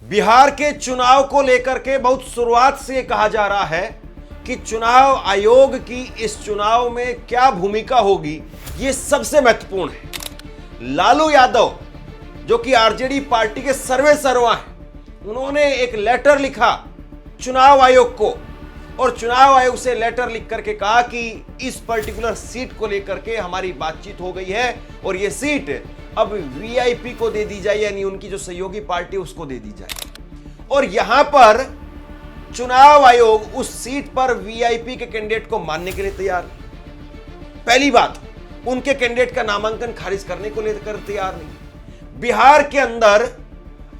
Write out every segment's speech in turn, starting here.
बिहार के चुनाव को लेकर के बहुत शुरुआत से ये कहा जा रहा है कि चुनाव आयोग की इस चुनाव में क्या भूमिका होगी, ये सबसे महत्वपूर्ण है। लालू यादव जो कि आरजेडी पार्टी के सर्वे सर्वा हैं, उन्होंने एक लेटर लिखा चुनाव आयोग को और चुनाव आयोग से लेटर लिख करके कहा कि इस पर्टिकुलर सीट को लेकर के हमारी बातचीत हो गई है और ये सीट अब वीआईपी को दे दी जाए, यानी उनकी जो सहयोगी पार्टी उसको दे दी जाए। और यहां पर चुनाव आयोग उस सीट पर वीआईपी के कैंडिडेट को मानने के लिए तैयार नहीं। पहली बात, उनके कैंडिडेट का नामांकन खारिज करने को लेकर तैयार नहीं। बिहार के अंदर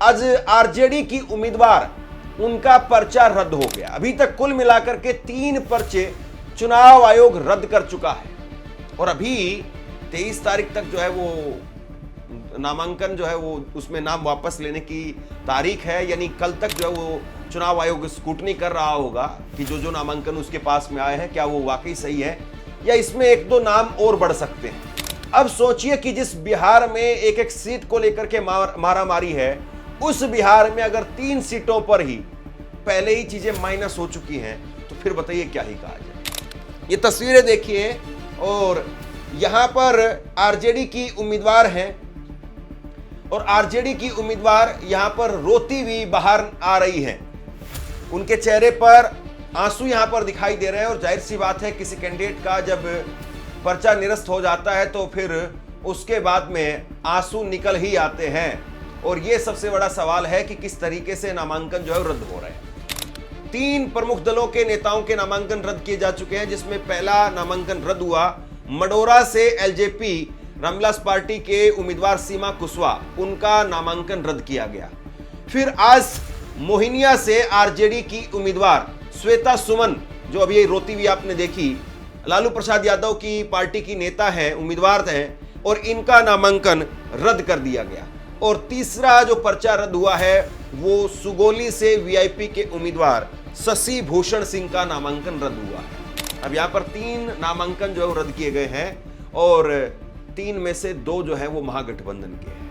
आज आरजेडी की उम्मीदवार, उनका पर्चा रद्द हो गया। अभी तक कुल मिलाकर के 3 पर्चे चुनाव आयोग रद्द कर चुका है और अभी 23 तारीख तक जो है वो नामांकन जो है वो उसमें नाम वापस लेने की तारीख है, यानी कल तक जो है वो चुनाव आयोग स्क्रूटनी कर रहा होगा कि जो नामांकन उसके पास में आए हैं क्या वो वाकई सही है या इसमें 1-2 नाम और बढ़ सकते हैं। अब सोचिए कि जिस बिहार में एक सीट को लेकर के मारामारी है, उस बिहार में अगर 3 सीटों पर ही पहले ही चीजें माइनस हो चुकी हैं तो फिर बताइए क्या ही कहा जाए। ये तस्वीरें देखिए और यहां पर आरजेडी की उम्मीदवार हैं और आरजेडी की उम्मीदवार यहां पर रोती हुई बाहर आ रही हैं। उनके चेहरे पर आंसू यहां पर दिखाई दे रहे हैं और जाहिर सी बात है किसी कैंडिडेट का जब पर्चा निरस्त हो जाता है तो फिर उसके बाद में आंसू निकल ही आते हैं और यह सबसे बड़ा सवाल है कि किस तरीके से नामांकन जो है रद्द हो रहे हैं। 3 प्रमुख दलों के नेताओं के नामांकन रद्द किए जा चुके हैं, जिसमें पहला नामांकन रद्द हुआ मडोरा से एलजेपी रामविलास पार्टी के उम्मीदवार सीमा कुशवाहा, उनका नामांकन रद्द किया गया। फिर आज मोहिनिया से आरजेडी की उम्मीदवार श्वेता सुमन, जो अभी रोती हुई आपने देखी, लालू प्रसाद यादव की पार्टी की नेता है, उम्मीदवार हैं और इनका नामांकन रद्द कर दिया गया। और तीसरा जो पर्चा रद्द हुआ है वो सुगोली से वीआईपी के उम्मीदवार शशि भूषण सिंह का नामांकन रद्द हुआ है। अब यहां पर 3 नामांकन जो है रद्द किए गए हैं और 3 में से 2 जो है वो महागठबंधन के हैं।